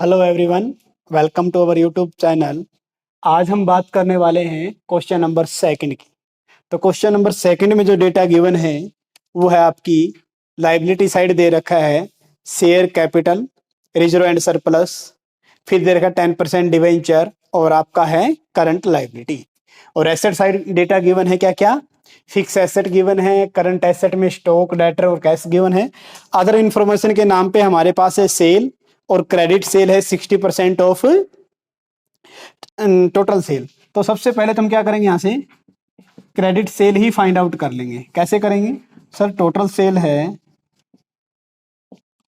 Hello everyone, welcome to our YouTube channel. आज हम बात करने वाले हैं क्वेश्चन नंबर सेकंड की। तो क्वेश्चन नंबर सेकंड में जो डेटा गिवन है वो है आपकी लाइबिलिटी साइड दे रखा है share capital, reserve and surplus, फिर दे रखा 10% डिवेंचर और आपका है करंट लाइबिलिटी। और एसेट साइड डेटा गिवन है क्या क्या? फिक्स एसेट गिवन है, करंट एसेट में स्टॉक, डेटर और कैश गिवन है। अदर इंफॉर्मेशन के नाम पे हमारे पास है सेल और क्रेडिट सेल है 60% ऑफ टोटल सेल। तो सबसे पहले तो हम क्या करेंगे, यहां से क्रेडिट सेल ही फाइंड आउट कर लेंगे। कैसे करेंगे सर? टोटल सेल है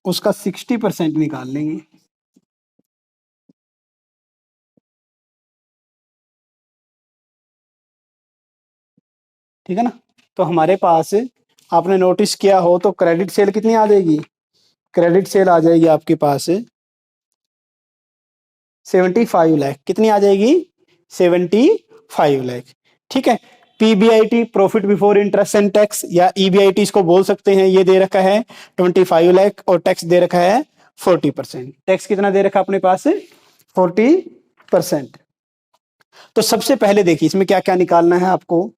उसका 60% निकाल लेंगे। ठीक है ना? तो हमारे पास आपने नोटिस किया हो तो क्रेडिट सेल कितनी आ जाएगी? क्रेडिट सेल आ जाएगी आपके पास 75 लाख। कितनी आ जाएगी? 75 लाख। ठीक है। PBIT, profit before interest and tax, या ईबीआईटी इसको बोल सकते हैं, ये दे रखा है 25 लाख और टैक्स दे रखा है 40%। टैक्स कितना दे रखा अपने पास? 40%। तो सबसे पहले देखिए इसमें क्या क्या निकालना है आपको।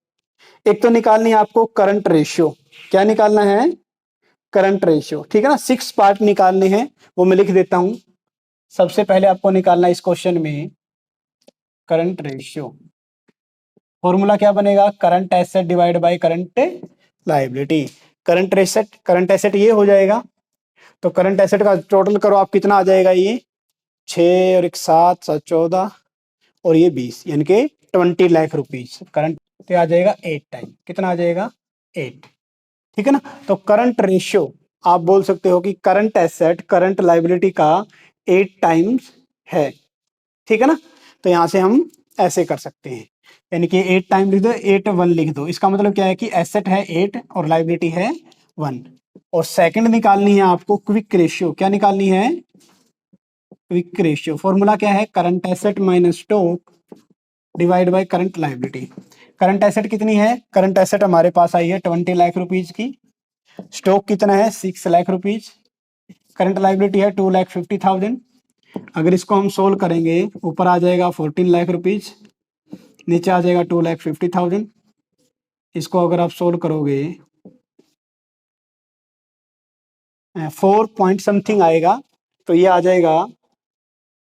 एक तो निकालनी है आपको करंट रेशियो। क्या निकालना है? Current ratio. ठीक है ना? 6 पार्ट निकालने हैं, वो मैं लिख देता हूं। सबसे पहले आपको निकालना है इस क्वेश्चन में करंट रेशियो। फॉर्मूला क्या बनेगा? Current asset divide by current liability. Current asset ये हो जाएगा। तो करंट एसेट का टोटल करो आप, कितना आ जाएगा? ये 6 और 1 7 7 14 और ये 20, यानी कि 20 लाख रुपीज करंट पे आ जाएगा 8 टाइम। कितना आ जाएगा? 8। ठीक है ना? तो करंट रेशियो आप बोल सकते हो कि करंट एसेट करंट लायबिलिटी का 8 टाइम्स है। ठीक है ना? तो यहां से हम ऐसे कर सकते हैं, यानी कि 8 टाइम लिख दो, 8 1 लिख दो। इसका मतलब क्या है कि एसेट है 8 और लाइबिलिटी है 1। और सेकंड निकालनी है आपको क्विक रेशियो। क्या निकालनी है? Quick ratio. फॉर्मूला क्या है? Current asset minus stock divide by current liability. Current asset कितनी है? करंट एसेट हमारे पास आई है 20 लाख रुपीज की। स्टॉक कितना है? 6 लाख रुपीज। करंट लाइबिलिटी है 2,50,000। अगर इसको हम सोल्व करेंगे, ऊपर आ जाएगा 14 लाख रुपीज, नीचे आ जाएगा 2,50,000। इसको अगर आप सोल्व करोगे 4 पॉइंट समथिंग आएगा, तो ये आ जाएगा,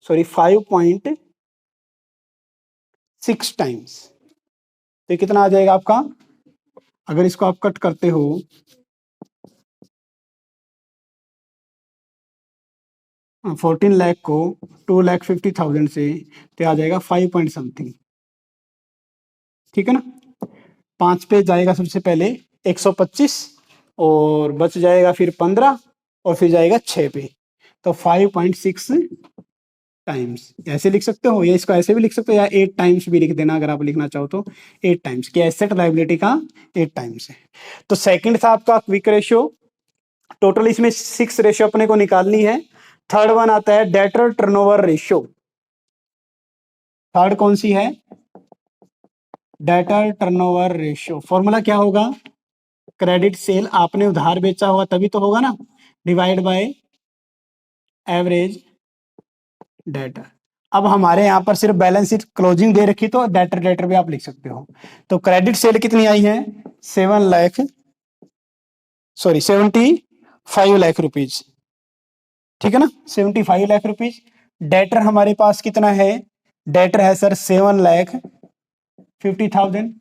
सॉरी 5.6 टाइम्स। तो ये कितना आ जाएगा आपका? अगर इसको आप कट करते हो 14 लाख को 2,50,000 से, तो आ जाएगा 5 पॉइंट समथिंग। ठीक है ना? 5 पे जाएगा सबसे पहले 125 और बच जाएगा फिर 15 और फिर जाएगा 6 पे, तो 5.6 टाइम्स। ऐसे लिख सकते हो, या इसको ऐसे भी लिख सकते हो, या 8 टाइम्स भी लिख देना अगर आप लिखना चाहो तो। 8 टाइम्स की एसेट लायबिलिटी का 8 टाइम्स है। तो सेकंड था आपका क्विक रेशियो। टोटल इसमें 6 रेशियो अपने को निकालनी है। थर्ड वन आता है डेटर टर्नओवर रेशियो। थर्ड कौन सी है? Debtor turnover ratio. फॉर्मूला क्या होगा? क्रेडिट सेल, आपने उधार बेचा होगा तभी तो होगा ना, डिवाइड बाय एवरेज डेटर। अब हमारे यहाँ पर सिर्फ बैलेंस शीट क्लोजिंग दे रखी, तो डेटर डेटर भी आप लिख सकते हो। तो क्रेडिट सेल कितनी आई है? 7 लाख, सॉरी 75 लाख रुपीज। ठीक है ना? 75 लाख रुपीज। डेटर हमारे पास कितना है? डेटर है सर 7,50,000।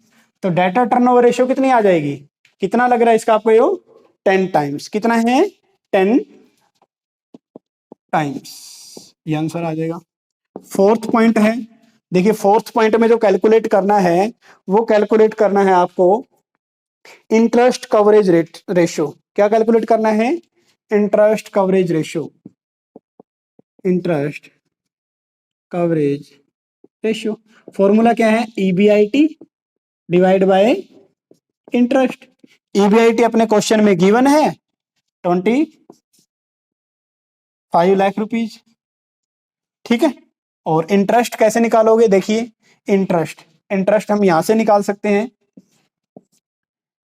तो डेटर टर्नओवर रेशियो कितनी आ जाएगी? कितना लग रहा है इसका आपको? यो 10 टाइम्स। कितना है? 10 टाइम्स, ये आंसर आ जाएगा। फोर्थ पॉइंट है, देखिए फोर्थ पॉइंट में जो कैलकुलेट करना है वो कैलकुलेट करना है आपको इंटरेस्ट कवरेज रेट रेशियो। क्या कैलकुलेट करना है? Interest coverage ratio. Interest coverage ratio. Formula क्या है? EBIT divide by interest. EBIT अपने क्वेश्चन में गिवन है 25 लाख रुपीज। ठीक है। और इंटरेस्ट कैसे निकालोगे? देखिए इंटरेस्ट, इंटरेस्ट हम यहां से निकाल सकते हैं।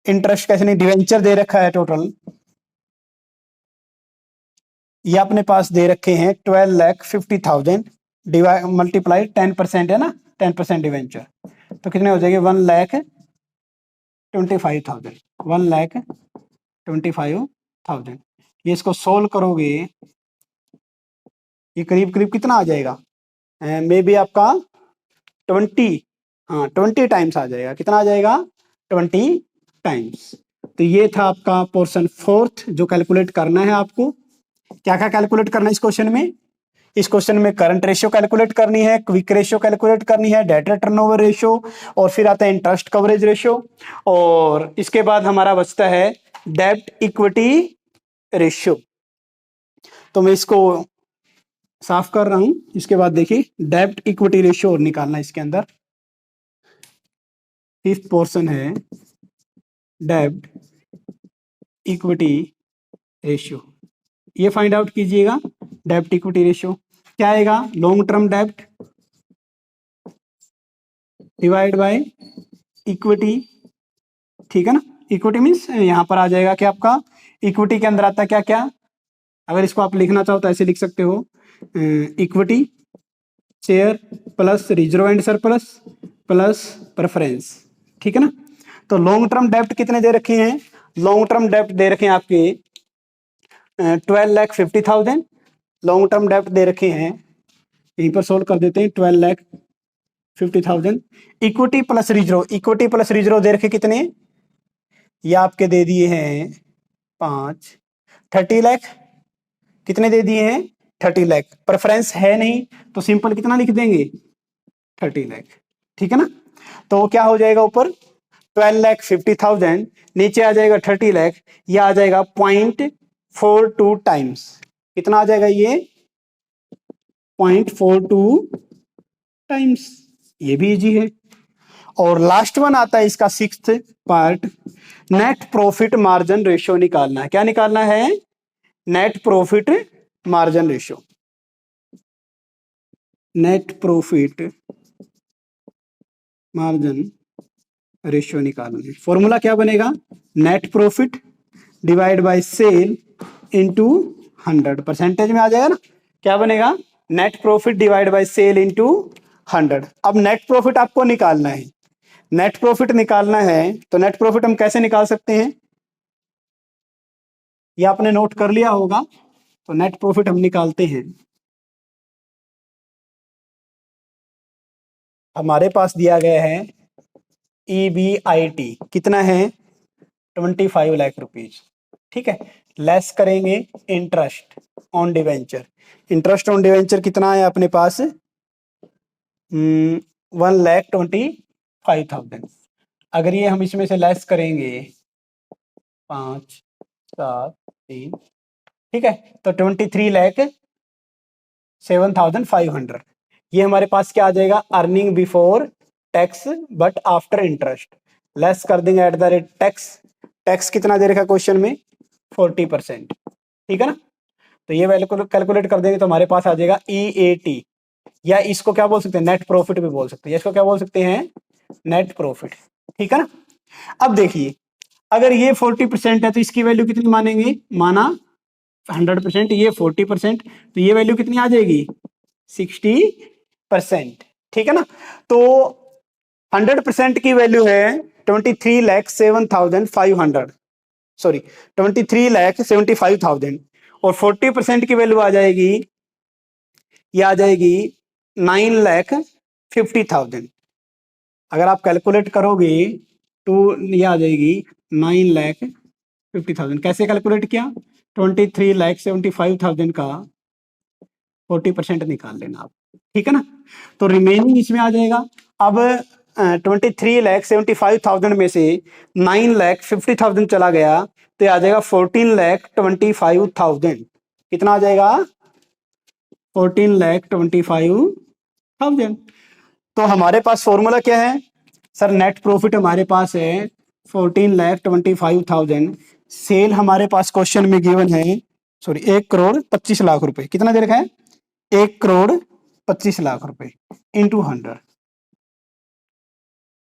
इंटरेस्ट कैसे नहीं, डिवेंचर दे रखा है टोटल ये अपने पास दे रखे हैं 12,50,000 डिवाइड मल्टीप्लाई 10% है ना, 10% डिवेंचर, तो कितने हो जाएंगे 1,25,000, 1,25,000। ये इसको सोल्व करोगे, ये करीब करीब कितना आ जाएगा, मे बी आपका 20, हाँ 20 टाइम्स आ जाएगा। कितना आ जाएगा 20 टाइम्स। तो ये था आपका पोर्शन फोर्थ जो कैलकुलेट करना है आपको। क्या क्या कैलकुलेट करना है इस क्वेश्चन में, इस क्वेश्चन में करंट रेशियो कैलकुलेट करनी है, क्विक रेशियो कैलकुलेट करनी है, डेट टर्नओवर रेशियो, और फिर आता है इंटरेस्ट कवरेज रेशियो, और इसके बाद हमारा बचता है डेब्ट इक्विटी रेशियो। तो मैं इसको साफ कर रहा हूं। इसके बाद देखिए डेब्ट इक्विटी रेशियो निकालना है इसके अंदर। फिफ्थ पोर्शन है डेब्ट इक्विटी रेशियो, ये फाइंड आउट कीजिएगा। डेब्ट इक्विटी रेशियो क्या आएगा, लॉन्ग टर्म डेब्ट डिवाइड बाय इक्विटी, ठीक है ना। इक्विटी मीन्स यहां पर आ जाएगा कि आपका इक्विटी के अंदर आता है क्या क्या, अगर इसको आप लिखना चाहो तो ऐसे लिख सकते हो, equity share plus reserve and surplus plus preference, ठीक है ना। तो लॉन्ग टर्म डेब्ट कितने दे रखे हैं, लॉन्ग टर्म डेब्ट दे रखे हैं आपके 12,50,000 लॉन्ग टर्म डेब्ट दे रखे हैं, यहीं पर सोल्व कर देते हैं 12,50,000। Equity plus reserve, equity plus reserve दे रखे कितने, ये आपके दे दिए हैं 5, 30 लाख, कितने दे दिए हैं 30 लाख। प्रेफरेंस है नहीं तो सिंपल कितना लिख देंगे 30 लाख, ठीक है ना। तो क्या हो जाएगा ऊपर 12,50,000, नीचे आ जाएगा 30 लाख, ये आ जाएगा 0.42 टाइम्स, कितना आ जाएगा ये 0.42 टाइम्स, ये भी इजी है। और लास्ट वन आता है इसका sixth part, net profit margin ratio निकालना है। क्या निकालना है, net profit margin ratio, net profit margin ratio निकालना है। फॉर्मूला क्या बनेगा, net profit divide by sale into 100, percentage में आ जाएगा ना, क्या बनेगा net profit divide by sale into 100। अब नेट प्रॉफिट आपको निकालना है, नेट प्रॉफिट निकालना है तो नेट प्रॉफिट हम कैसे निकाल सकते हैं, ये आपने नोट कर लिया होगा। तो नेट प्रॉफिट हम निकालते हैं, हमारे पास दिया गया है EBIT कितना है 25 लाख रुपीज, ठीक है। लेस करेंगे interest on debenture, interest on debenture कितना है अपने पास 1,25,000। अगर ये हम इसमें से लेस करेंगे 5, 7, 3, ठीक है, तो 23,07,500, ये हमारे पास क्या आ जाएगा earning before tax but after interest, less कर देंगे at the rate tax, tax कितना दे रखा क्वेश्चन में 40%, ठीक है ना। तो ये वैल्यू कैलकुलेट कर देंगे तो हमारे पास आ जाएगा EAT, या इसको क्या बोल सकते हैं नेट प्रॉफिट भी बोल सकते हैं, इसको क्या बोल सकते हैं नेट प्रॉफिट, ठीक है ना। अब देखिए अगर ये 40% है तो इसकी वैल्यू कितनी मानेंगे, माना 100%, ये 40%, तो ये वैल्यू कितनी आ जाएगी 60%, ठीक है ना। तो 100% की वैल्यू है 23,07,500, सॉरी 23,75,000, और 40% की वैल्यू आ जाएगी, ये आ जाएगी 9,50,000। अगर आप कैलकुलेट करोगे तो ये आ जाएगी 9,50,000। कैसे कैलकुलेट किया, 23,75,000 का 40% निकाल लेना आप, ठीक है ना। तो रिमेनिंग इसमें आ जाएगा। अब 23,75,000 में से 9,50,000 चला गया तो आ जाएगा 14,25,000, कितना आ जाएगा 14,25,000। तो हमारे पास फॉर्मूला क्या है सर, नेट प्रॉफिट हमारे पास है 14,25,000, सेल हमारे पास क्वेश्चन में गिवन है, सॉरी 1,25,00,000 रुपए, कितना दे रखा है 1,25,00,000 रुपए इंटू 100,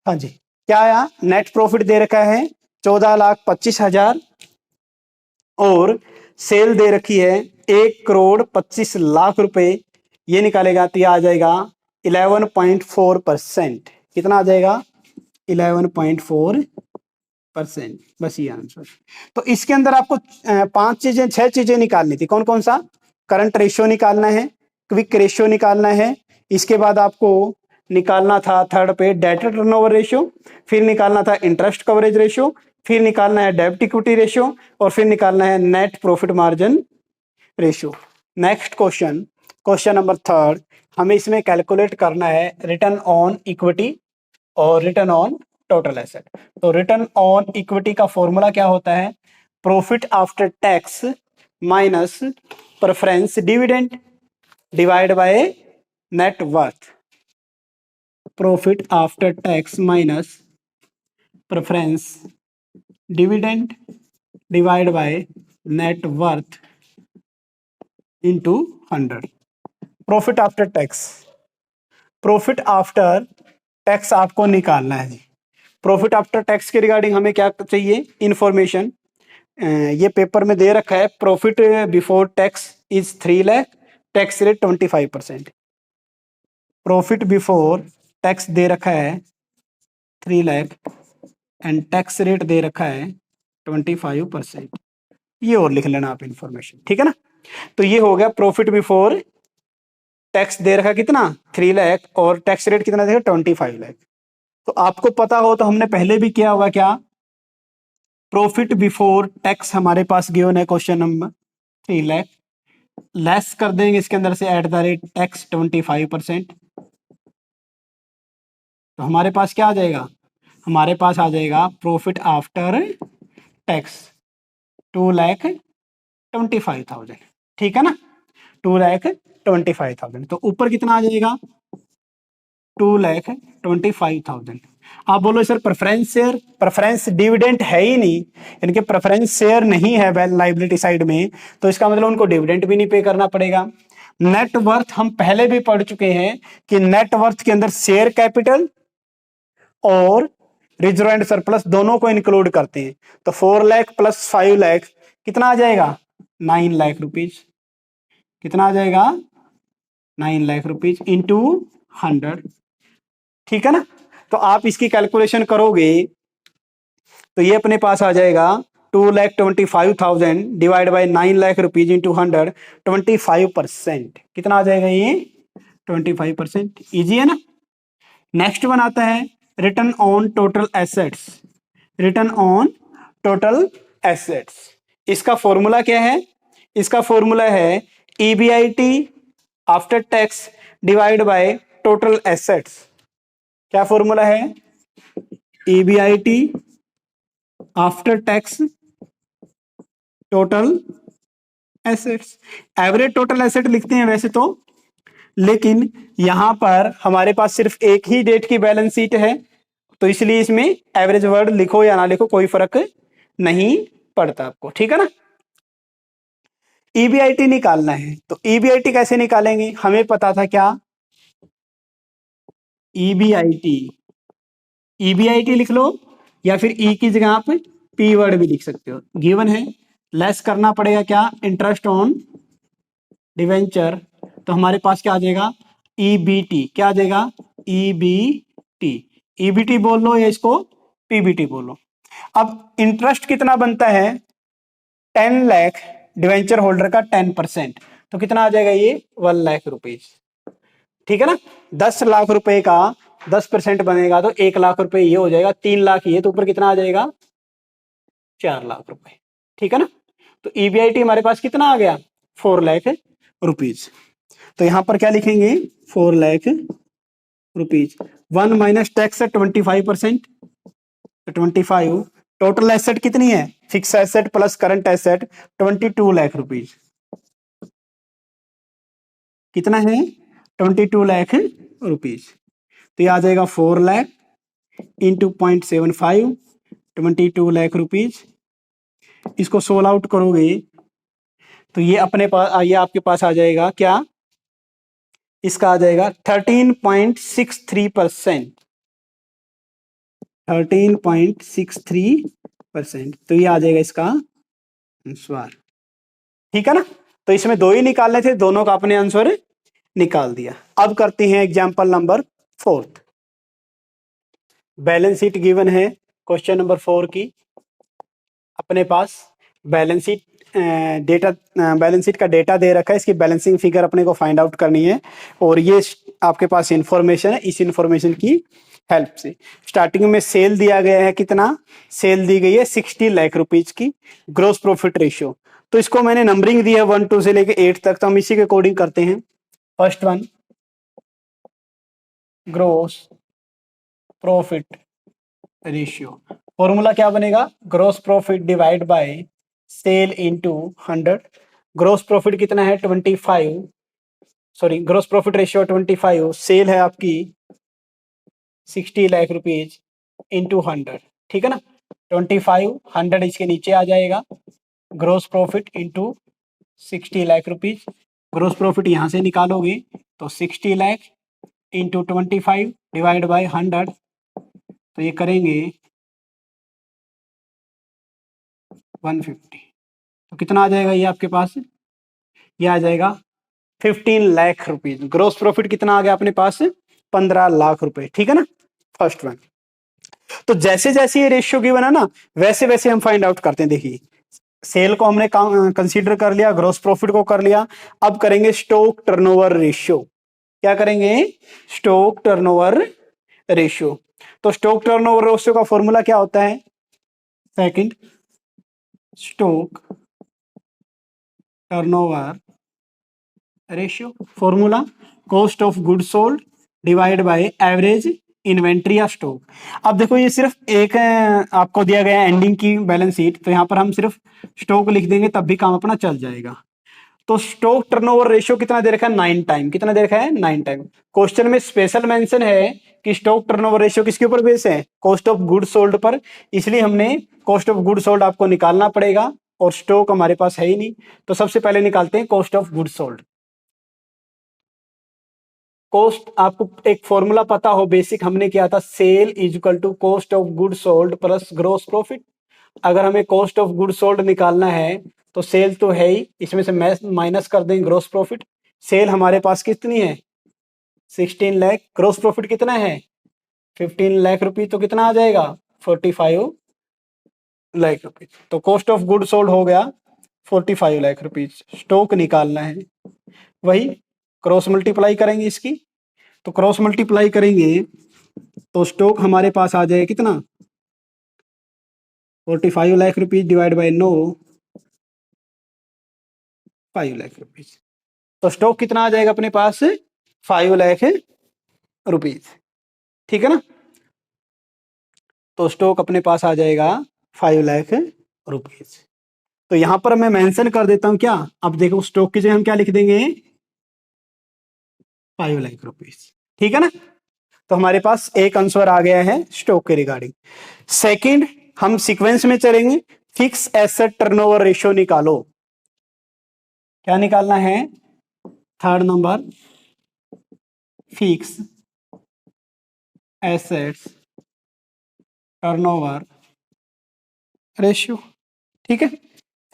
हाँ जी क्या आया, नेट प्रॉफिट दे रखा है 14,25,000 और सेल दे रखी है 1,25,00,000 रुपए, ये निकालेगा तो ये आ जाएगा 11.4%। कितना आ जाएगा? 11.4%। बस ये आंसर। तो इसके अंदर आपको 6 चीजें निकालनी थी। कौन कौन सा? करंट रेशियो निकालना है, क्विक रेशियो निकालना है, इसके बाद आपको निकालना था थर्ड पे डेटर टर्नओवर रेशियो, फिर निकालना था इंटरेस्ट कवरेज रेशियो, फिर निकालना है डेब्ट इक्विटी रेशियो, और फिर निकालना है net profit margin ratio. Next question, question number third, हमें इसमें कैलकुलेट करना है रिटर्न ऑन इक्विटी और रिटर्न ऑन टोटल एसेट। तो रिटर्न ऑन इक्विटी का फॉर्मूला क्या होता है? Profit after tax minus preference dividend divide by net worth. Profit after tax minus preference dividend divide by net worth into 100। Profit after tax, profit after tax आपको निकालना है जी। Profit after tax के regarding हमें क्या चाहिए? Information. ये paper में दे रखा है, profit before tax is 3 lakh, tax rate 25%। Profit before tax दे रखा है 3 लाख एंड टैक्स रेट दे रखा है 25%। ये और लिख लेना आप इंफॉर्मेशन, ठीक है ना। तो ये हो गया प्रॉफिट बिफोर टैक्स दे रखा कितना? 3 लाख, और टैक्स रेट कितना देगा? 25 लाख। तो आपको पता हो तो हमने पहले भी किया होगा क्या? प्रॉफिट बिफोर टैक्स हमारे पास गिवन है क्वेश्चन नंबर 3 लाख, लेस कर देंगे इसके अंदर से एट द रेट टैक्स 25%। तो हमारे पास क्या आ जाएगा? हमारे पास आ जाएगा प्रॉफिट आफ्टर टैक्स 2,25,000। ठीक है ना, 2,25,000। तो ऊपर कितना आ जाएगा? 2,25,000। आप बोलो sir preference share, preference dividend है ही नहीं, इनके प्रेफरेंस शेयर नहीं है वेल लाइबिलिटी साइड में, तो इसका मतलब उनको डिविडेंड भी नहीं पे करना पड़ेगा। नेट वर्थ हम पहले भी पढ़ चुके हैं कि नेट वर्थ के अंदर शेयर कैपिटल और रिजर्व एंड सरप्लस दोनों को इंक्लूड करते हैं। तो 4 लाख प्लस 5 लाख कितना आ जाएगा? 9 लाख रुपीज। कितना आ जाएगा? 9 लाख रुपीज इंटू 100। ठीक है ना। तो आप इसकी कैलकुलेशन करोगे तो ये अपने पास आ जाएगा 2,25,000 divide by 9 lakh rupees into 100, 25%। कितना आ जाएगा ये? 25%। इजी है ना। नेक्स्ट वन आता है return on total assets. Return on total assets, इसका फॉर्मूला क्या है? इसका फॉर्मूला है EBIT after tax divide by total assets. क्या फॉर्मूला है? EBIT after tax total assets. Average total asset लिखते हैं वैसे तो, लेकिन यहां पर हमारे पास सिर्फ एक ही डेट की बैलेंस शीट है, तो इसलिए इसमें एवरेज वर्ड लिखो या ना लिखो कोई फर्क नहीं पड़ता आपको। ठीक है ना। ईबीआईटी निकालना है, तो ईबीआईटी कैसे निकालेंगे? हमें पता था क्या? ईबीआईटी, ईबीआईटी लिख लो या फिर ई की जगह आप पी वर्ड भी लिख सकते हो। गिवन है लेस करना पड़ेगा क्या? Interest on debenture. तो हमारे पास क्या आ जाएगा? ईबीटी। क्या आ जाएगा? ईबीटी। ईबीटी बोल लो या इसको पीबीटी बोलो। अब इंटरेस्ट कितना बनता है? 10 लाख, डिवेंचर होल्डर का 10%, तो कितना आ जाएगा ये? 1 लाख रुपीज। ठीक है ना। 10 लाख रुपए का 10% बनेगा तो 1 लाख रुपए ये हो जाएगा, 3 लाख ये, तो ऊपर कितना आ जाएगा? 4 लाख रुपए। ठीक है ना। तो ईबीआईटी हमारे पास कितना आ गया? 4 लाख रुपीज। तो यहां पर क्या लिखेंगे? 4 लाख रुपीज। 1 माइनस टैक्स है 25%, 25। टोटल एसेट कितनी है? Fix asset plus current asset 22 lakh rupees. कितना है? 22 लाख रुपीज। तो ये आ जाएगा 4 लाख इंटू 0.75, 22 लाख रुपीज। इसको सोल आउट करोगे तो ये अपने पास, ये आपके पास आ जाएगा क्या? इसका आ जाएगा 13.63%। 13.63%। तो ये आ जाएगा इसका आंसर। ठीक है ना। तो इसमें दो ही निकालने थे, दोनों का अपने आंसर निकाल दिया। अब करते हैं example number 4। Balance sheet given है क्वेश्चन नंबर 4 की अपने पास। Balance sheet data, balance sheet का डेटा दे रखा है, इसकी बैलेंसिंग फिगर अपने को फाइंड आउट करनी है। और ये आपके पास इंफॉर्मेशन है, इस इंफॉर्मेशन की हेल्प से स्टार्टिंग में सेल दिया गया है, कितना सेल दी गई है 60 लाख रुपीज की। ग्रोस प्रॉफिट रेशियो, तो इसको मैंने नंबरिंग दी है 1 2 से लेके 8 तक, तो हम इसी के अकॉर्डिंग करते हैं। First one, gross profit ratio, formula क्या बनेगा, gross profit divide by sale into 100। Gross profit कितना है 25, sorry gross profit ratio 25, sale है आपकी 60 लाख रुपीज इंटू 100, ठीक है ना। 25 100 इसके नीचे आ जाएगा, gross profit into 60 lakh rupees. Gross profit यहाँ से निकालोगे तो 60 लाख इंटू 25 डिवाइड बाय 100, तो ये करेंगे 150। तो कितना आ जाएगा ये आपके पास, ये आ जाएगा 15 लाख रुपीज। ग्रोस प्रॉफिट कितना आ गया अपने पास, 15 लाख रुपए, ठीक है ना। First one. तो जैसे जैसे ये रेशियो गिवन है ना, वैसे वैसे हम फाइंड आउट करते हैं। देखिए सेल को हमने कंसीडर कर लिया, ग्रोस प्रॉफिट को कर लिया, अब करेंगे स्टॉक टर्नओवर रेशियो। क्या करेंगे, स्टॉक टर्नओवर रेशियो। तो स्टॉक टर्नओवर रेशियो का फॉर्मूला क्या होता है, second stock turnover ratio, formula cost of good sold divide by average inventory या स्टॉक। अब देखो ये सिर्फ एक आपको दिया गया एंडिंग की बैलेंस शीट, तो यहाँ पर हम सिर्फ स्टॉक लिख देंगे तब भी काम अपना चल जाएगा। तो स्टॉक टर्नओवर रेशियो कितना दे रखा है, 9 टाइम। कितना दे रखा है, 9 टाइम। क्वेश्चन में स्पेशल मेंशन है कि स्टॉक टर्नओवर रेशियो किसके ऊपर बेस है, कॉस्ट ऑफ गुड सोल्ड पर, इसलिए हमने कॉस्ट ऑफ गुड सोल्ड आपको निकालना पड़ेगा, और स्टॉक हमारे पास है ही नहीं, तो सबसे पहले निकालते हैं cost of good sold. Cost आपको एक फॉर्मूला पता हो बेसिक, हमने किया था sale is equal to cost of good sold plus gross profit. अगर हमें कॉस्ट ऑफ गुड सोल्ड निकालना है तो सेल तो है ही, इसमें से माइनस कर देंगे ग्रोस प्रॉफिट। सेल हमारे पास कितनी है 16 लाख, ग्रोस प्रॉफिट कितना है 15 लाख रुपीज, तो कितना आ जाएगा 45 लाख रुपीज। तो कॉस्ट ऑफ गुड सोल्ड हो गया 45 लाख रुपीज। स्टॉक निकालना है, वही क्रॉस मल्टीप्लाई करेंगे इसकी, तो क्रॉस मल्टीप्लाई करेंगे तो स्टॉक हमारे पास आ जाएगा कितना 45 lakh rupees divide bye 9, 5 lakh rupees. तो स्टॉक कितना आ जाएगा अपने पास 5 लाख रुपीज, ठीक है ना। तो स्टॉक अपने पास आ जाएगा 5 लाख रुपीज। तो यहां पर मैं मेंशन कर देता हूं क्या, अब देखो स्टॉक की जगह हम क्या लिख देंगे 5 लाख रुपीज, ठीक है ना। तो हमारे पास एक आंसर आ गया है स्टॉक के रिगार्डिंग। सेकंड, हम सीक्वेंस में चलेंगे, फिक्स एसेट टर्नओवर रेशियो निकालो। क्या निकालना है, third number fix assets turnover ratio, ठीक है।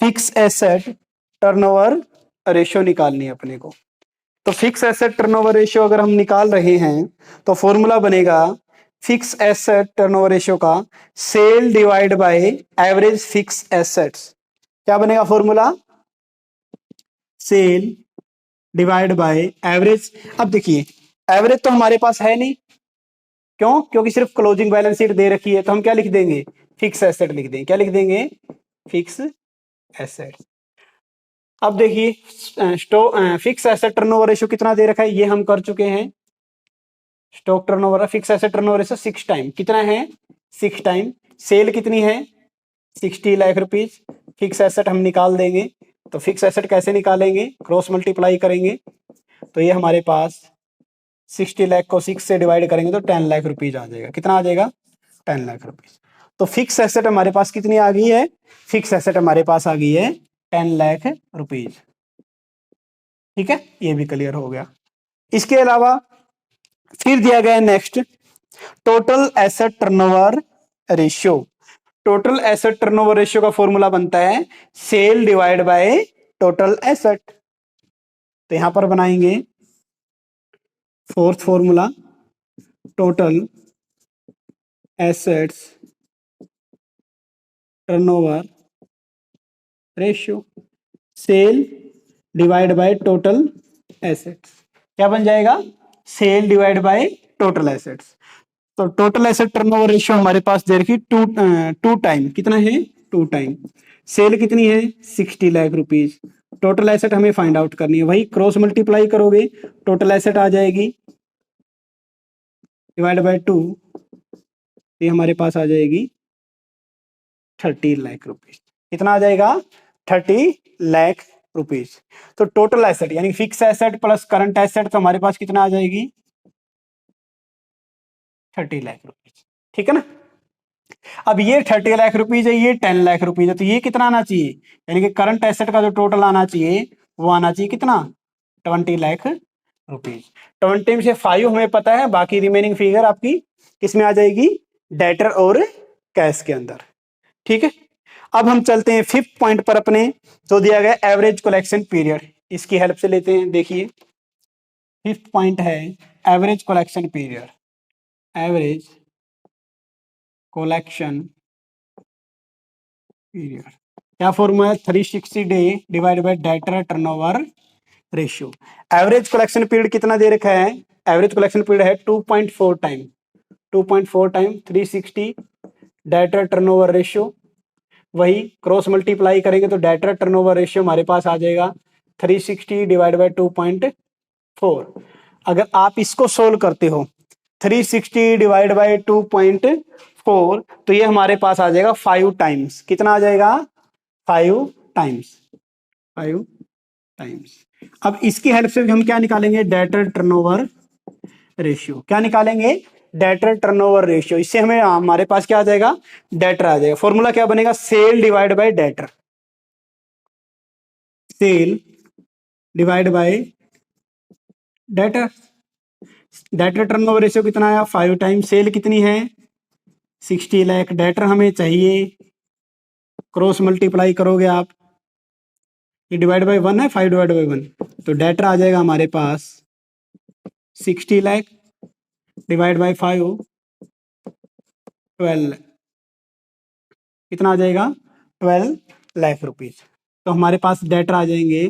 फिक्स एसेट टर्नओवर रेशियो निकालनी है अपने को। तो फिक्स एसेट टर्नओवर रेशियो अगर हम निकाल रहे हैं तो फॉर्मूला बनेगा फिक्स एसेट टर्नओवर रेशियो का sale divide by average fix assets. क्या बनेगा formula, sale divide by average. अब देखिए एवरेज तो हमारे पास है नहीं, क्यों, क्योंकि सिर्फ क्लोजिंग बैलेंस शीट दे रखी है, तो हम क्या लिख देंगे फिक्स एसेट लिख देंगे। क्या लिख देंगे, फिक्स एसेट। अब देखिए फिक्स एसेट टर्नओवर रेशियो कितना दे रखा है, ये हम कर चुके हैं। Stock turnover, fix asset turnover ratio 6 time, कितना है 6 टाइम। सेल कितनी है 60 लाख रुपीज। फिक्स एसेट हम निकाल देंगे, तो फिक्स एसेट कैसे निकालेंगे, क्रॉस मल्टीप्लाई करेंगे, तो ये हमारे पास 60 लाख को 6 से डिवाइड करेंगे तो 10 लाख रुपीज आ जाएगा। कितना आ जाएगा 10 लाख रुपीज। तो फिक्स एसेट हमारे पास कितनी आ गई है, फिक्स एसेट हमारे पास आ गई है 10 लाख रुपीज, ठीक है। ये भी क्लियर हो गया। इसके अलावा फिर दिया गया next total asset turnover ratio. Total asset turnover ratio का फॉर्मूला बनता है sale divide by total asset. तो यहां पर बनाएंगे fourth formula, total assets turnover ratio, sale divide by total assets. क्या बन जाएगा? Sale divide by total assets. तो टोटल एसेट टर्नओवर रेशियो हमारे पास दे रखी टू टाइम, कितना है? 2 टाइम। सेल कितनी है? 60 लाख रुपीज। टोटल एसेट हमें फाइंड आउट करनी है, वही क्रॉस मल्टीप्लाई करोगे, टोटल एसेट आ जाएगी डिवाइड बाय 2, ये हमारे पास आ जाएगी 30 लाख रुपीज। कितना आ जाएगा? 30 लाख रुपीज। तो टोटल एसेट यानी fix asset plus current asset तो हमारे पास कितना आ जाएगी? 30 लाख रुपीज। ठीक है ना? अब ये 30 लाख रुपीज है, ये 10 लाख रुपीज है, तो ये कितना आना चाहिए? यानी कि करंट एसेट का जो टोटल आना चाहिए वो आना चाहिए कितना? 20 लाख रुपीज। 20 में से 5 हमें पता है, बाकी रिमेनिंग फिगर आपकी किसमें आ जाएगी? डेटर और कैश के अंदर। ठीक है, अब हम चलते हैं 5th पॉइंट पर अपने, जो दिया गया एवरेज कलेक्शन पीरियड, इसकी हेल्प से लेते हैं। देखिए 5th पॉइंट है average collection period. Average collection period क्या फॉर्मूला है? 360 day divide by debtor turnover ratio. Average collection period कितना दे रखा है? एवरेज कलेक्शन पीरियड है 2.4 time. 2.4 time 360 debtor turnover ratio, वही क्रॉस मल्टीप्लाई करेंगे तो डेटर टर्नओवर रेशियो हमारे पास आ जाएगा 360 डिवाइड बाय 2.4। अगर आप इसको सोल्व करते हो 360 डिवाइड बाय 2.4 तो ये हमारे पास आ जाएगा 5 टाइम्स। कितना आ जाएगा? 5 टाइम्स। 5 टाइम्स। अब इसकी हेल्प से हम क्या निकालेंगे? Debtor turnover ratio. क्या निकालेंगे? Debtor turnover ratio. इससे हमें हमारे पास क्या आ जाएगा? डेटर आ जाएगा। फॉर्मूला क्या बनेगा? Sale divide by debtor. Sale divide by debtor. Debtor turnover ratio कितना आया? 5 टाइम। सेल कितनी है? 60 लाख। डेटर हमें चाहिए, क्रॉस मल्टीप्लाई करोगे आप, ये डिवाइड बाय 1 है, 5 डिवाइड बाय 1, तो डेटर आ जाएगा हमारे पास 60 लाख डिवाइड बाय 5, 12। कितना आ जाएगा? 12 लाख रुपीज। तो हमारे पास डेटर आ जाएंगे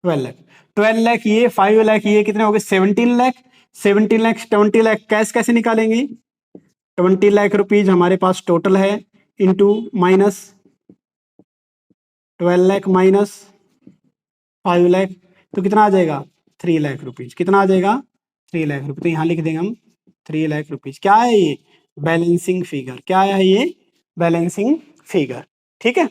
12 लाख। 12 लाख ये, 5 लाख ये, कितने हो गए? 17 लाख। 17 लाख 20 लाख कैश कैसे निकालेंगे? 20 लाख रुपीज हमारे पास टोटल है, into minus 12 lakh minus 5 lakh, तो कितना आ जाएगा? 3 लाख रुपीज। कितना आ जाएगा? 3 लाख रुपीज। तो यहाँ लिख देंगे हम 3 लाख रुपीज। क्या है ये? Balancing figure. क्या है ये? Balancing figure. ठीक है,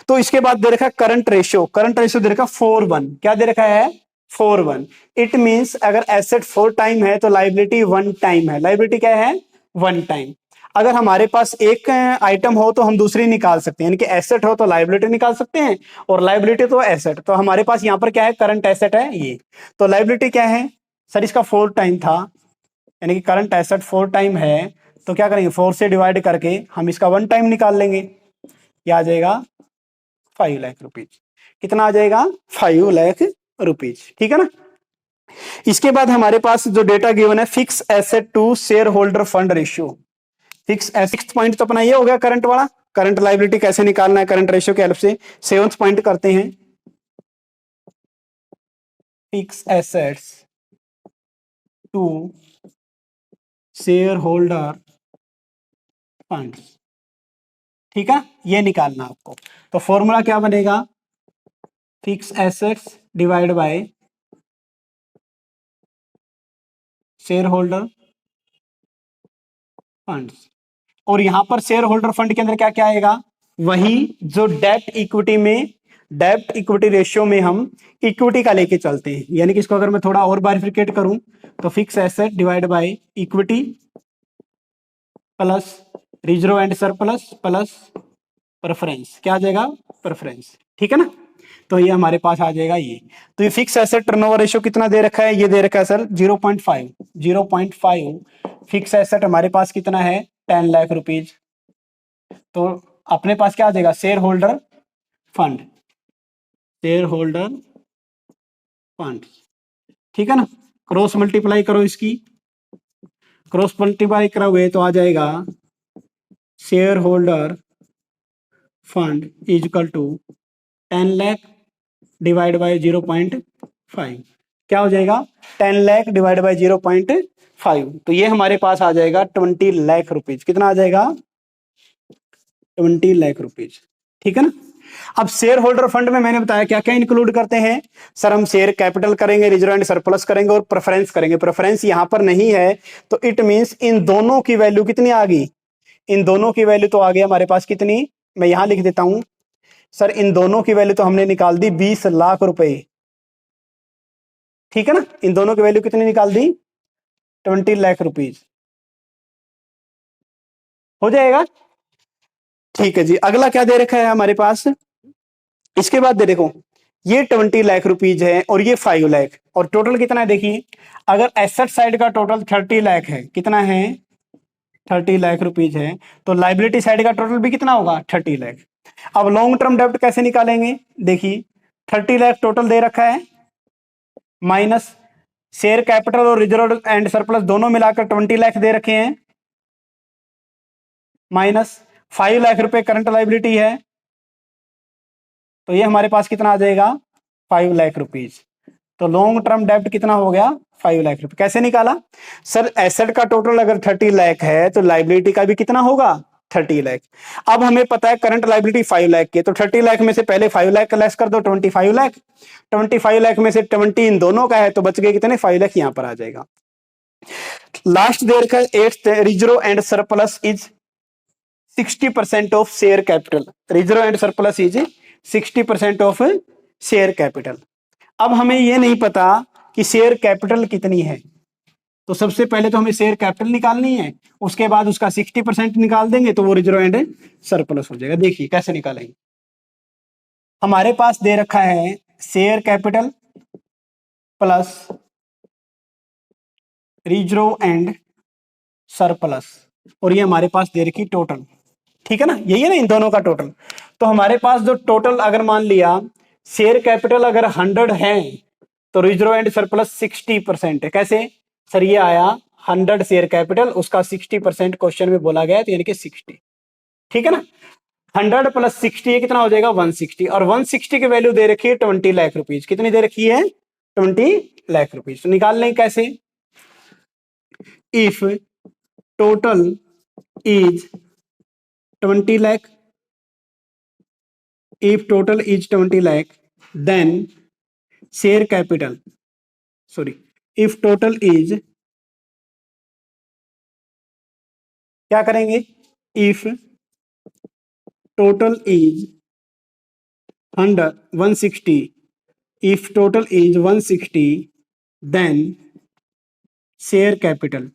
तो इसके बाद दे रखा है करंट रेशियो। करंट रेशियो दे रखा 4:1। क्या दे रखा है? 4:1। इट मींस अगर एसेट 4 टाइम है तो लाइबिलिटी 1 टाइम है। लाइबिलिटी क्या है? 1 टाइम। अगर हमारे पास एक आइटम हो तो हम दूसरी निकाल सकते हैं, यानी कि एसेट हो तो लाइबिलिटी निकाल सकते हैं और लाइबिलिटी तो एसेट। तो हमारे पास यहाँ पर क्या है? करंट एसेट है ये। तो लाइबिलिटी क्या है? सर इसका 4 टाइम था, यानी कि करंट एसेट 4 टाइम है, तो क्या करेंगे? 4 से डिवाइड करके हम इसका 1 टाइम निकाल लेंगे। क्या आ जाएगा? 5 लाख रुपीज। कितना आ जाएगा? 5 लाख रुपीज। ठीक है ना? इसके बाद हमारे पास जो डेटा गिवन है fix asset to share holder fund ratio. Fix sixth point तो अपना ये हो गया करंट वाला। करंट लाइबिलिटी कैसे निकालना है करंट रेशियो के हेल्प से। 7th पॉइंट करते हैं, fix assets to share holder funds. ठीक है, ये निकालना आपको। तो फॉर्मूला क्या बनेगा? Fix assets divide by share holder funds. और यहां पर शेयर होल्डर फंड के अंदर क्या क्या आएगा? वही जो डेट इक्विटी में, डेट इक्विटी रेशियो में हम इक्विटी का लेके चलते हैं। यानी कि इसको अगर मैं थोड़ा और बाइफरकेट करूं तो fix asset divide by equity plus reserve and surplus plus preference. क्या आ जाएगा? प्रेफरेंस। ठीक है ना? तो ये हमारे पास आ जाएगा ये। तो ये फिक्स एसेट टर्नओवर रेशियो कितना दे रखा है? ये दे रखा है सर 0.5। 0.5 फिक्स एसेट हमारे पास कितना है? 10 लाख रुपीज। तो अपने पास क्या आ जाएगा, share holder fund, share holder fund, ठीक है ना। क्रॉस मल्टीप्लाई करो इसकी, क्रॉस मल्टीप्लाई करोगे तो आ जाएगा share holder fund is equal to 10 lakh divide by 0.5, क्या हो जाएगा 10 लाख डिवाइड बाय 0.5, तो ये हमारे पास आ जाएगा 20 लाख रुपीज। कितना आ जाएगा 20 लाख रुपीज, ठीक है ना। अब शेयर होल्डर फंड में मैंने बताया क्या क्या इंक्लूड करते हैं सर, हम शेयर कैपिटल करेंगे, रिजर्व एंड सरप्लस करेंगे और प्रेफरेंस करेंगे। प्रेफरेंस यहां पर नहीं है तो इट मींस इन दोनों की वैल्यू कितनी आ गई, इन दोनों की वैल्यू तो आ गई हमारे पास कितनी, मैं यहां लिख देता हूं सर, इन दोनों की वैल्यू तो हमने निकाल दी 20 लाख रुपए, ठीक है ना। इन दोनों की वैल्यू कितनी निकाल दी 20 लाख रुपीज, हो जाएगा, ठीक है जी। अगला क्या दे रखा है हमारे पास, इसके बाद दे देखो ये 20 लाख रुपीज है और ये 5 लाख, और टोटल कितना है देखिए, अगर एसेट साइड का टोटल 30 लाख है, कितना है 30 लाख रुपीज है, तो लाइबिलिटी साइड का टोटल भी कितना होगा 30 लाख। अब लॉन्ग टर्म डेब्ट कैसे निकालेंगे, देखिए 30 लाख टोटल दे रखा है, माइनस शेयर कैपिटल और रिजर्व एंड सरप्लस दोनों मिलाकर 20 लाख दे रखे हैं, माइनस 5 लाख रुपए करंट लाइबिलिटी है, तो ये हमारे पास कितना आ जाएगा 5 लाख रुपीज। तो लॉन्ग टर्म डेब्ट कितना हो गया 5 लाख रुपए। कैसे निकाला सर, एसेट का टोटल अगर 30 लाख है तो लाइबिलिटी का भी कितना होगा 30 लाख। अब हमें पता है करंट लाइबिलिटी 5 लाख की, तो 30 लाख में से पहले 5 लाख लेस कर दो 25 लाख, 25 लाख में से 20 इन दोनों का है तो बच गए कितने 5 लाख, यहां पर आ जाएगा। लास्ट देर का 8th, reserve and surplus is 60% of share capital, reserve and surplus is 60% of share capital. अब हमें यह नहीं पता कि शेयर कैपिटल कितनी है, तो सबसे पहले तो हमें शेयर कैपिटल निकालनी है, उसके बाद उसका 60% निकाल देंगे तो वो रिजर्व एंड सरप्लस हो जाएगा। देखिए कैसे निकालेंगे, हमारे पास दे रखा है share capital plus reserve and surplus, और ये हमारे पास दे रखी टोटल, ठीक है ना, यही है ना इन दोनों का टोटल। तो हमारे पास जो टोटल अगर मान लिया शेयर कैपिटल अगर 100 है तो रिजर्व एंड सरप्लस 60% है। कैसे सर, ये आया 100 शेयर कैपिटल, उसका 60% क्वेश्चन में बोला गया है, तो यानी कि 60, ठीक है ना। 100 प्लस 60 ये कितना हो जाएगा 160, और 160 की वैल्यू दे रखी है 20 लाख रुपीज। कितनी दे रखी है 20 लाख रुपीज। तो निकाल लें कैसे, if total is 20 lakh, if total is 20 lakh then share capital, sorry, if total is, क्या करेंगे, if total is 160, if total is 160 then share capital,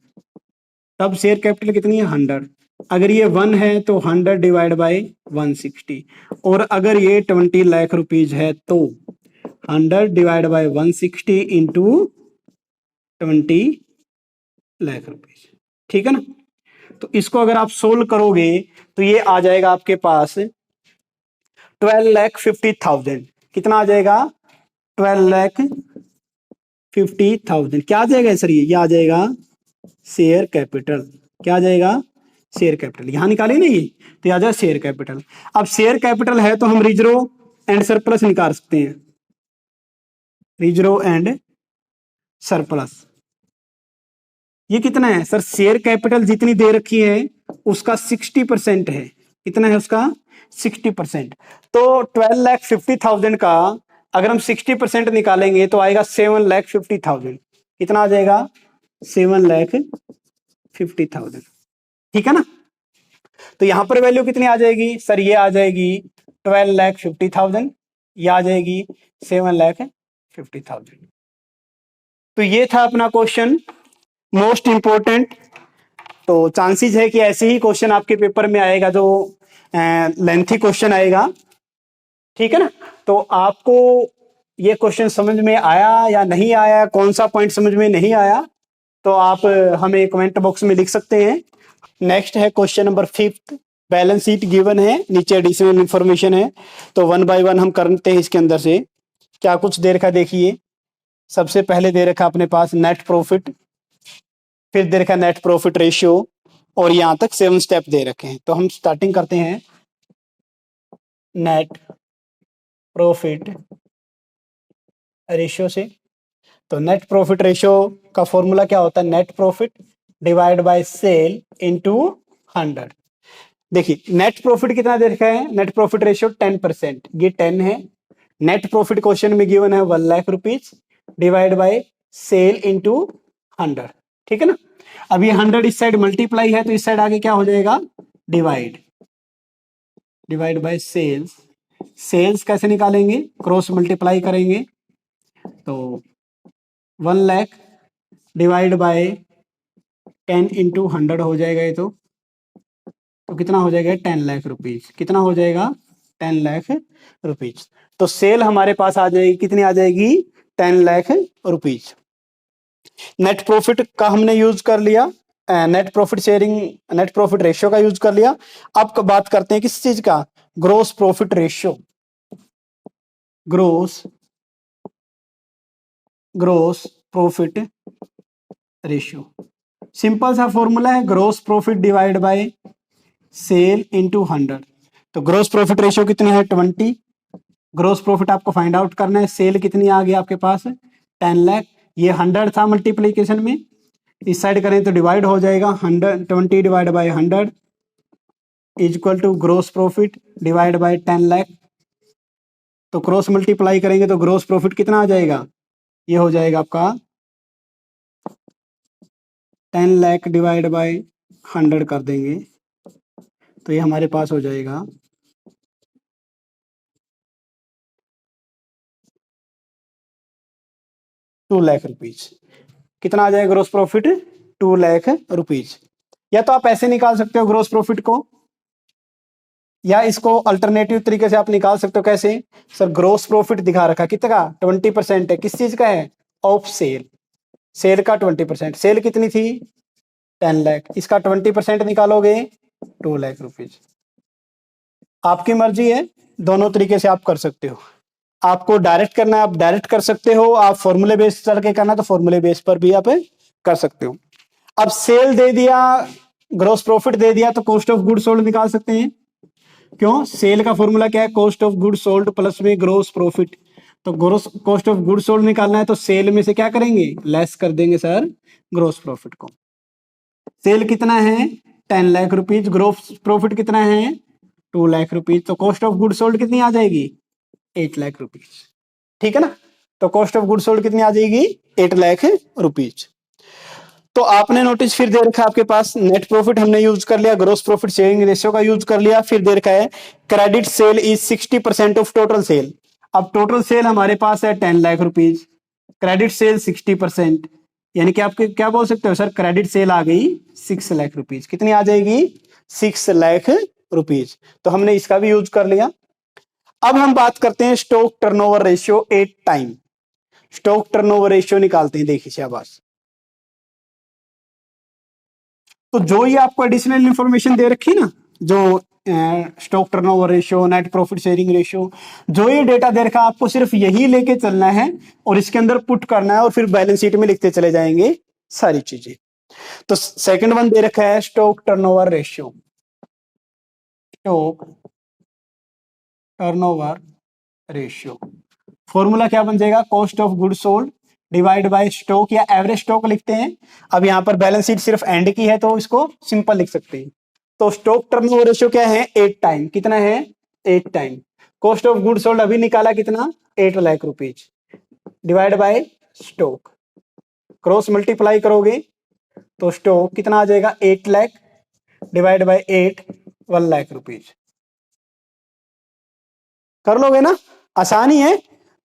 तब शेयर कैपिटल कितनी है 100, अगर ये 1 है तो 100 डिवाइड बाय 160, और अगर ये 20 लाख रुपीज है तो 100 divide by 160 into 20 lakh rupees, ठीक है ना। तो इसको अगर आप सोल्व करोगे तो ये आ जाएगा आपके पास 12,50,000। कितना आ जाएगा 12,50,000। क्या आ जाएगा सर, ये आ जाएगा शेयर कैपिटल। क्या आ जाएगा शेयर कैपिटल, यहां निकाले ना ये, तो आ जाए शेयर कैपिटल। अब शेयर कैपिटल है तो हम रिजर्व एंड सरप्लस निकाल सकते हैं, रिजर्व एंड सरप्लस। ये कितना है सर, शेयर कैपिटल जितनी दे रखी है उसका 60% है, कितना है उसका 60%, तो 12,50,000 का अगर हम 60% निकालेंगे तो आएगा 7,50,000। कितना आ जाएगा 7,50,000, ठीक है ना। तो यहां पर वैल्यू कितनी आ जाएगी सर, ये आ जाएगी 12,50,000, ये आ जाएगी 7,50,000। तो ये था अपना क्वेश्चन मोस्ट इंपॉर्टेंट। तो चांसेस है कि ऐसे ही क्वेश्चन आपके पेपर में आएगा जो लेंथी क्वेश्चन आएगा, ठीक है ना। तो आपको ये क्वेश्चन समझ में आया या नहीं आया, कौन सा पॉइंट समझ में नहीं आया, तो आप हमें कमेंट बॉक्स में लिख सकते हैं। नेक्स्ट है question number 5th, balance sheet given है, नीचे एडिशनल इंफॉर्मेशन है, तो 1 बाय 1 हम करते हैं इसके अंदर से। क्या कुछ दे रखा देखिए, सबसे पहले दे रखा अपने पास नेट प्रॉफिट, फिर दे रखा नेट प्रॉफिट रेशियो, और यहां तक 7 स्टेप दे रखे हैं। तो हम स्टार्टिंग करते हैं नेट प्रॉफिट रेशियो से। तो नेट प्रॉफिट रेशियो का फॉर्मूला क्या होता है, net profit divide by sale into 100। देखिए नेट प्रॉफिट कितना दे रखा है, नेट प्रॉफिट रेशियो 10%, ये 10 है। नेट प्रॉफिट क्वेश्चन में गिवन है 1 lakh rupees divide by sale into 100, ठीक है ना। अब ये 100 इस साइड मल्टीप्लाई है, तो इस साइड आगे क्या हो जाएगा, divide, divide by sales. Sales कैसे निकालेंगे, क्रॉस मल्टीप्लाई करेंगे, तो 1 लाख डिवाइड बाय 10 इंटू 100 हो जाएगा ये तो कितना हो जाएगा, 10 लाख रुपीज। कितना हो जाएगा, 10 लाख रुपीज। तो सेल हमारे पास आ जाएगी, कितनी आ जाएगी, 10 लाख रुपीज। नेट प्रॉफिट का हमने यूज कर लिया, net profit sharing, net profit ratio का यूज कर लिया। अब बात करते हैं किस चीज का, gross profit ratio. Gross profit ratio, simple सा फॉर्मूला है, gross profit divide by sale into 100। तो ग्रोस प्रॉफिट रेशियो कितनी है, 20। ग्रोस प्रॉफिट आपको फाइंड आउट करना है, सेल कितनी आ गई आपके पास, 10 लाख। ये 100 था मल्टीप्लीकेशन में, इस साइड करें तो डिवाइड हो जाएगा, 120 divide by 100 is equal to gross profit divide by 10 lakh. तो क्रॉस मल्टीप्लाई करेंगे तो ग्रोस प्रॉफिट कितना आ जाएगा, ये हो जाएगा आपका 10 लाख डिवाइड बाय 100 कर देंगे, तो ये हमारे पास हो जाएगा 2 लाख रुपीज। कितना आ जाएगा ग्रोस प्रॉफिट, 2 लाख रुपीज। या तो आप ऐसे निकाल सकते हो ग्रोस प्रॉफिट को, या इसको अल्टरनेटिव तरीके से आप निकाल सकते हो। कैसे सर, ग्रोस प्रॉफिट दिखा रखा कितना, 20% है, किस चीज का है, ऑफ सेल, सेल का 20%। सेल कितनी थी, 10 लाख, इसका 20% निकालोगे 2 लाख रुपीज। आपकी मर्जी है, दोनों तरीके से आप कर सकते हो। आपको डायरेक्ट करना है आप डायरेक्ट कर सकते हो, आप फॉर्मूले बेस चल के करना तो फॉर्मूले बेस पर भी आप कर सकते हो। अब सेल दे दिया, ग्रोस प्रॉफिट दे दिया, तो कॉस्ट ऑफ गुड सोल्ड निकाल सकते हैं। क्यों, सेल का फॉर्मूला क्या है, cost of good sold plus में ग्रोस प्रॉफिट। तो gross cost of good sold निकालना है तो सेल में से क्या करेंगे, लेस कर देंगे सर ग्रोस प्रॉफिट को। सेल कितना है, 10 लाख रुपीज, ग्रोस प्रॉफिट कितना है, 2 लाख रुपीज। तो कॉस्ट ऑफ गुड सोल्ड कितनी आ जाएगी, 8 लाख रुपीज, ठीक है ना। तो कॉस्ट ऑफ गुड सोल्ड कितनी आ जाएगी, 8 लाख रुपीज। तो आपने नोटिस फिर दे रखा है आपके पास, नेट प्रॉफिट हमने यूज कर लिया, ग्रोस प्रॉफिट शेयरिंग रेशियो का यूज कर लिया। फिर दे रखा है credit sale is 60% of total sale. अब टोटल सेल हमारे पास है 10 लाख रुपीज, क्रेडिट सेल 60%, यानी कि आपके क्या बोल सकते हो सर, क्रेडिट सेल आ गई 6 लाख रुपीज। कितनी आ जाएगी, 6 लाख रुपीज। तो हमने इसका भी यूज कर लिया। अब हम बात करते हैं stock turnover ratio 8 time. Stock turnover ratio निकालते हैं, देखिए शाबाश। तो जो ये आपको एडिशनल इंफॉर्मेशन दे रखी ना, जो stock turnover ratio, net profit sharing ratio, जो ये डेटा दे रखा है, आपको सिर्फ यही लेके चलना है और इसके अंदर पुट करना है और फिर बैलेंस शीट में लिखते चले जाएंगे सारी चीजें। तो सेकंड वन दे रखा है stock turnover ratio, stock turnover ratio. Formula क्या बन जाएगा, cost of good sold divide by stock, या एवरेज स्टॉक लिखते हैं। अब यहां पर बैलेंस शीट सिर्फ एंड की है तो इसको सिंपल लिख सकते हैं। तो स्टॉक टर्नओवर रेशियो क्या है, 8 टाइम। कितना है, 8 time. Cost of good sold अभी निकाला कितना, 8 lakh rupees, divide bye stock, cross multiply करोगे तो स्टॉक कितना आ जाएगा, 8 lakh divide bye 8, 1 lakh rupees. कर लोगे ना, आसानी है।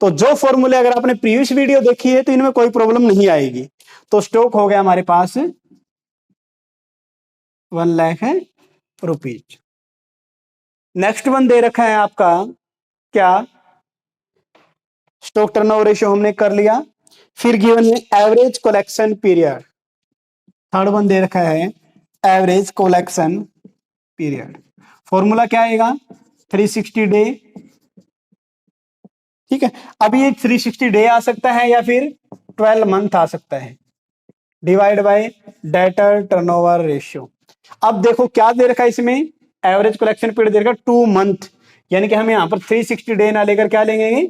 तो जो फॉर्मूले अगर आपने प्रीवियस वीडियो देखी है तो इनमें कोई प्रॉब्लम नहीं आएगी। तो स्टॉक हो गया हमारे पास 1 लाख रुपीज। नेक्स्ट वन दे रखा है आपका क्या, स्टॉक टर्नओवर रेशियो हमने कर लिया। फिर गिवन है average collection period. Third one दे रखा है एवरेज कलेक्शन पीरियड। फॉर्मूला क्या आएगा 360 डे। ठीक है, अब ये 360 डे आ सकता है या फिर 12 मंथ आ सकता है, divide by debtor turnover ratio. अब देखो क्या दे रखा है इसमें, एवरेज कलेक्शन पीरियड दे रखा 2 मंथ, यानी कि हम यहाँ पर 360 डे ना लेकर क्या लेंगे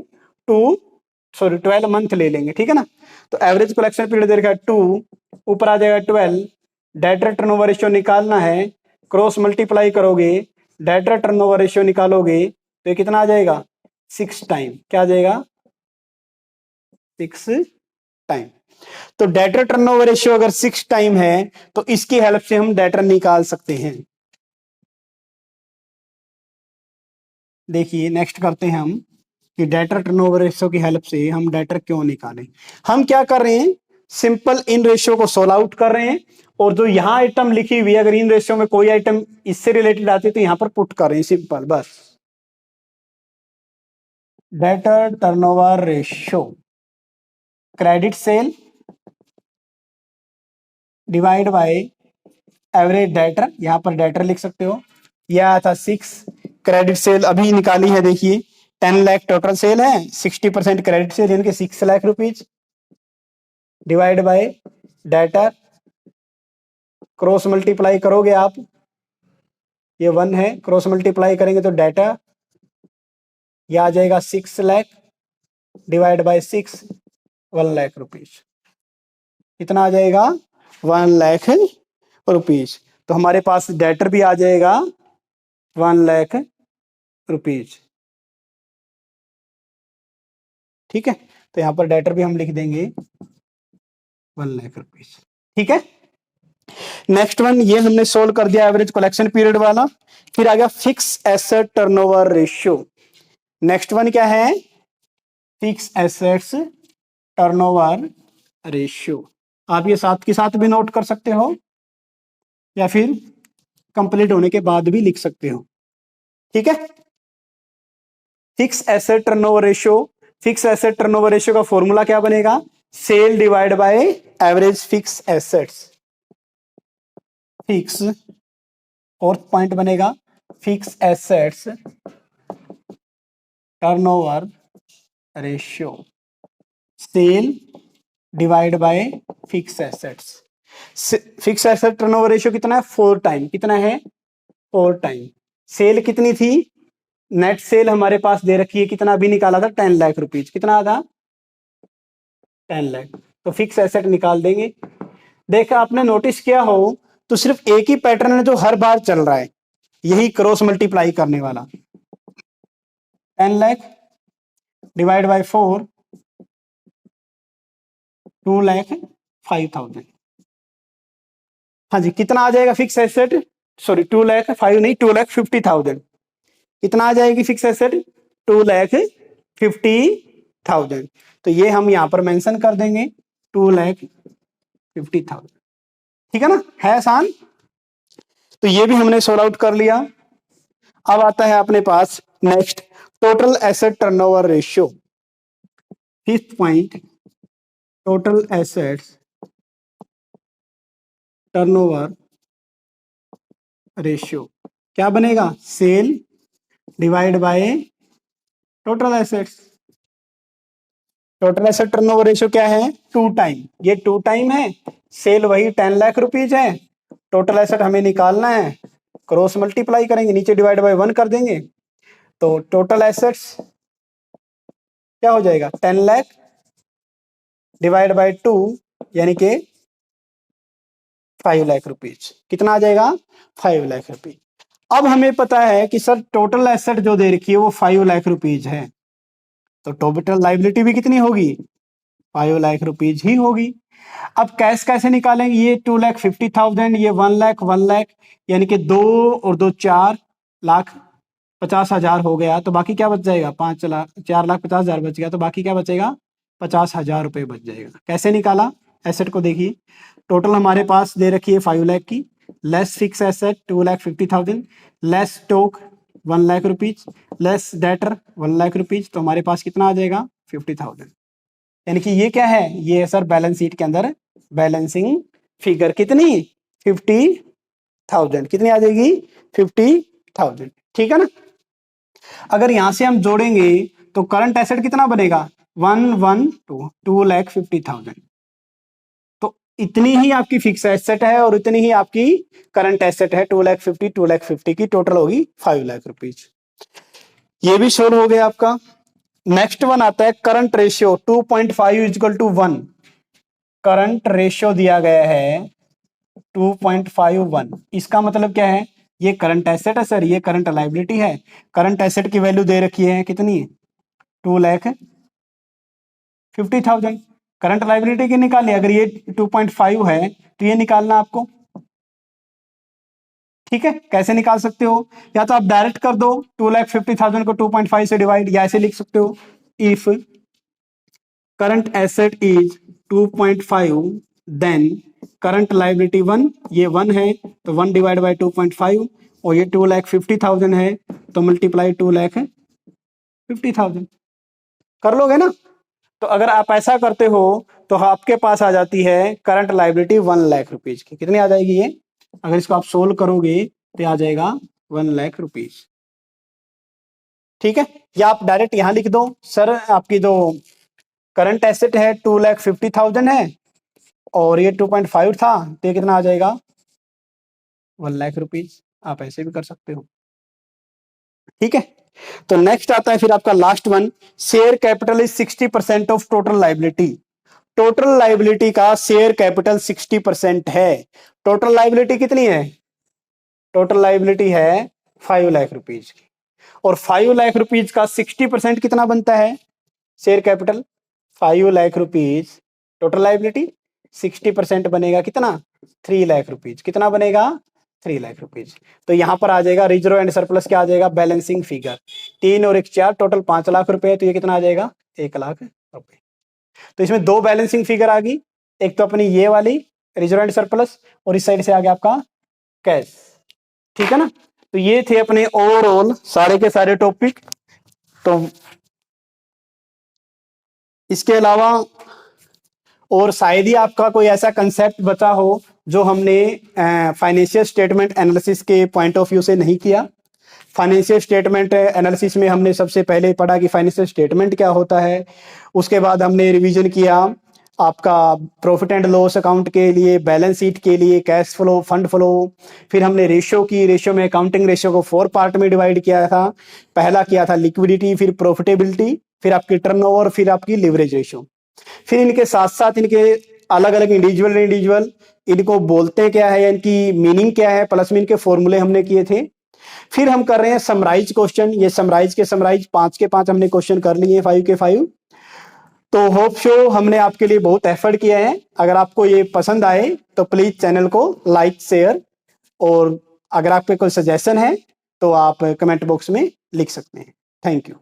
12 मंथ ले लेंगे। ठीक है ना, तो एवरेज कलेक्शन पीरियड दे रखा है 2, ऊपर आ जाएगा 12, डेटर टर्नओवर रेशियो निकालना है, क्रॉस मल्टीप्लाई करोगे, डेटर टर्नओवर रेशियो निकालोगे तो ये कितना आ जाएगा 6 टाइम। क्या आ जाएगा 6 टाइम। तो डेटर टर्नओवर रेशियो अगर 6 टाइम है तो इसकी हेल्प से हम डेटर निकाल सकते हैं। देखिए नेक्स्ट करते हैं हम कि डेटर टर्नओवर रेशियो की हेल्प से हम डेटर क्यों निकालें। हम क्या कर रहे हैं, सिंपल इन रेशियो को सोल्व आउट कर रहे हैं, और जो यहां आइटम लिखी हुई है अगर इन रेशियो में कोई आइटम इससे रिलेटेड आती है तो यहां पर पुट कर रहे हैं, सिंपल बस। Debtor turnover ratio credit sale divide by average debtor, यहां पर डेटर लिख सकते हो। यह आया था 6, क्रेडिट सेल अभी निकाली है, देखिए 10 लाख टोटल सेल है, 60% क्रेडिट सेल यानी कि 6 lakh rupees, divide by debtor, cross multiply करोगे आप, ये 1 है, क्रॉस मल्टीप्लाई करेंगे तो डेटा यह आ जाएगा 6 lakh divide bye 6, 1 lakh rupees. कितना आ जाएगा 1 लाख रुपीज। तो हमारे पास डेटर भी आ जाएगा 1 लाख रुपीज। ठीक है, तो यहां पर डेटर भी हम लिख देंगे 1 लाख रुपीज। ठीक है, नेक्स्ट वन ये हमने सोल्व कर दिया एवरेज कलेक्शन पीरियड वाला। फिर आ गया fix asset turnover ratio. Next one क्या है, फिक्स एसेट्स टर्नओवर रेशियो। आप ये साथ के साथ भी नोट कर सकते हो या फिर कंप्लीट होने के बाद भी लिख सकते हो। ठीक है, fix asset turnover ratio, fix asset turnover ratio का फॉर्मूला क्या बनेगा, sale divide by average fix assets. Fix, fourth point बनेगा fix assets turnover ratio, sale divide by fix assets. Fix asset turnover ratio कितना है 4 time, कितना है 4 time. Cell कितनी थी, नेट सेल हमारे पास दे रखी है, कितना अभी निकाला था 10 लाख रुपीज, कितना था 10 लाख। तो फिक्स एसेट निकाल देंगे। देखा आपने नोटिस किया हो तो सिर्फ एक ही पैटर्न है जो हर बार चल रहा है, यही क्रॉस मल्टीप्लाई करने वाला। 10 लाख डिवाइड बाय 4, 2,05,000। हाँ जी, कितना आ जाएगा फिक्स एसेट, सॉरी 2,05,000 नहीं, 2,50,000। कितना आ जाएगी फिक्स एसेट 2,50,000। तो ये हम यहां पर मेंशन कर देंगे 2,50,000। ठीक है ना, है आसान। तो ये भी हमने सोल्व आउट कर लिया। अब आता है अपने पास next total asset turnover ratio. Fifth point, total assets turnover ratio क्या बनेगा, sale divide by total assets. Total asset turnover ratio क्या है 2 टाइम, ये 2 टाइम है, सेल वही 10 लाख रुपीज है, टोटल एसेट हमें निकालना है, क्रॉस मल्टीप्लाई करेंगे, नीचे डिवाइड बाय 1 कर देंगे, तो टोटल एसेट्स क्या हो जाएगा 10 लाख डिवाइड बाय 2 यानी कि 5 लाख रुपीज। कितना आ जाएगा 5 लाख रुपीज। अब हमें पता है कि सर टोटल एसेट जो दे रखी है वो 5 लाख रुपीज है, तो टोटल लाइबिलिटी भी कितनी होगी 5 लाख रुपीज ही होगी। अब कैश कैसे निकालेंगे, ये 2,50,000, ये 1 लाख 1 लाख, यानी कि 2 और 2 4,50,000 हो गया, तो बाकी क्या बच जाएगा 4,50,000 बच गया, तो बाकी क्या बचेगा 50,000 रुपये बच जाएगा। कैसे निकाला एसेट को, देखिए टोटल हमारे पास दे रखी है 5 लाख की, less fix asset 2,50,000, less stock 1 lakh rupees, less debtor 1 lakh rupees, तो हमारे पास कितना आ जाएगा 50,000। यानी कि ये क्या है, ये है सर बैलेंस शीट के अंदर बैलेंसिंग फिगर, कितनी 50,000, कितनी आ जाएगी 50,000, ठीक है ना। अगर यहां से हम जोड़ेंगे तो करंट एसेट कितना बनेगा 112,250,000। तो इतनी ही आपकी फिक्स एसेट है और इतनी ही आपकी करंट एसेट है 250 की, टोटल होगी 5 लाख रुपीज। ये भी सोल्व हो गया आपका। नेक्स्ट वन आता है current ratio 2.5 is equal to 1। Current ratio दिया गया है 2.51। इसका मतलब क्या है, ये करंट एसेट है सर, ये करंट लायबिलिटी है। करंट एसेट की वैल्यू दे रखी है कितनी, 2,50,000। करंट लायबिलिटी की निकालिए, अगर ये 2.5 है तो ये निकालना आपको, ठीक है। कैसे निकाल सकते हो, या तो आप डायरेक्ट कर दो 2,50,000 को 2.5 से डिवाइड, या ऐसे लिख सकते हो if current asset is 2.5 then current liability 1, ये 1 है तो 1 डिवाइड बाई 2.5, और ये 2,50,000 है तो मल्टीप्लाई 2,50,000। कर लोगे ना। तो अगर आप ऐसा करते हो तो आपके पास आ जाती है करंट लायबिलिटी 1 लाख रुपीज की। कितनी आ जाएगी ये, अगर इसको आप सोल्व करोगे तो आ जाएगा 1 लाख रुपीज, ठीक है। या आप डायरेक्ट यहां लिख दो सर, आपकी जो करंट एसेट है 2,50,000 है और ये 2.5 था तो ये कितना आ जाएगा 1 लाख रुपीज। आप ऐसे भी कर सकते हो, ठीक है। तो नेक्स्ट आता है फिर आपका last one, share capital is 60% of total liability. Total liability का शेयर कैपिटल 60% है। टोटल लायबिलिटी कितनी है, टोटल लायबिलिटी है 5 लाख रुपीज की, और 5 लाख रुपीज का 60% कितना बनता है share capital, 5 lakh rupees total liability, 60% बनेगा कितना 3 लाख रुपीज। कितना बनेगा 3 लाख रुपीज। तो यहां पर आ जाएगा रिजर्व एंड सरप्लस, क्या आ जाएगा बैलेंसिंग फिगर, 3 और 1 4, टोटल 5 लाख रुपए है, तो ये कितना आ जाएगा 1 लाख रुपए। तो इसमें दो बैलेंसिंग फिगर आ गई, एक तो अपनी ये वाली रिजर्व एंड सरप्लस, और इस साइड से आ गया आपका कैश, ठीक है ना। तो ये थे अपने ओवरऑल सारे के सारे टॉपिक। तो इसके अलावा और शायद ही आपका कोई ऐसा कंसेप्ट बचा हो जो हमने फाइनेंशियल स्टेटमेंट एनालिसिस के पॉइंट ऑफ व्यू से नहीं किया। फाइनेंशियल स्टेटमेंट एनालिसिस में हमने सबसे पहले पढ़ा कि फाइनेंशियल स्टेटमेंट क्या होता है, उसके बाद हमने रिवीजन किया आपका प्रॉफिट एंड लॉस अकाउंट के लिए, बैलेंस शीट के लिए, कैश फ्लो, फंड फ्लो। फिर हमने रेशियो की, रेशियो में अकाउंटिंग रेशियो को 4 पार्ट में डिवाइड किया था। पहला किया था लिक्विडिटी, फिर प्रॉफिटेबिलिटी, फिर आपकी टर्नओवर, फिर आपकी लिवरेज रेशियो। फिर इनके साथ साथ इनके अलग अलग इंडिविजुअल इनको बोलते क्या है, इनकी मीनिंग क्या है, प्लस में इनके फॉर्मूले हमने किए थे। फिर हम कर रहे हैं समराइज क्वेश्चन, ये समराइज के समराइज 5 के 5 हमने क्वेश्चन कर लिए, 5 के 5। तो होप शो हमने आपके लिए बहुत एफर्ट किया है। अगर आपको ये पसंद आए तो प्लीज चैनल को लाइक शेयर, और अगर आपके कोई सजेशन है तो आप कमेंट बॉक्स में लिख सकते हैं। Thank you.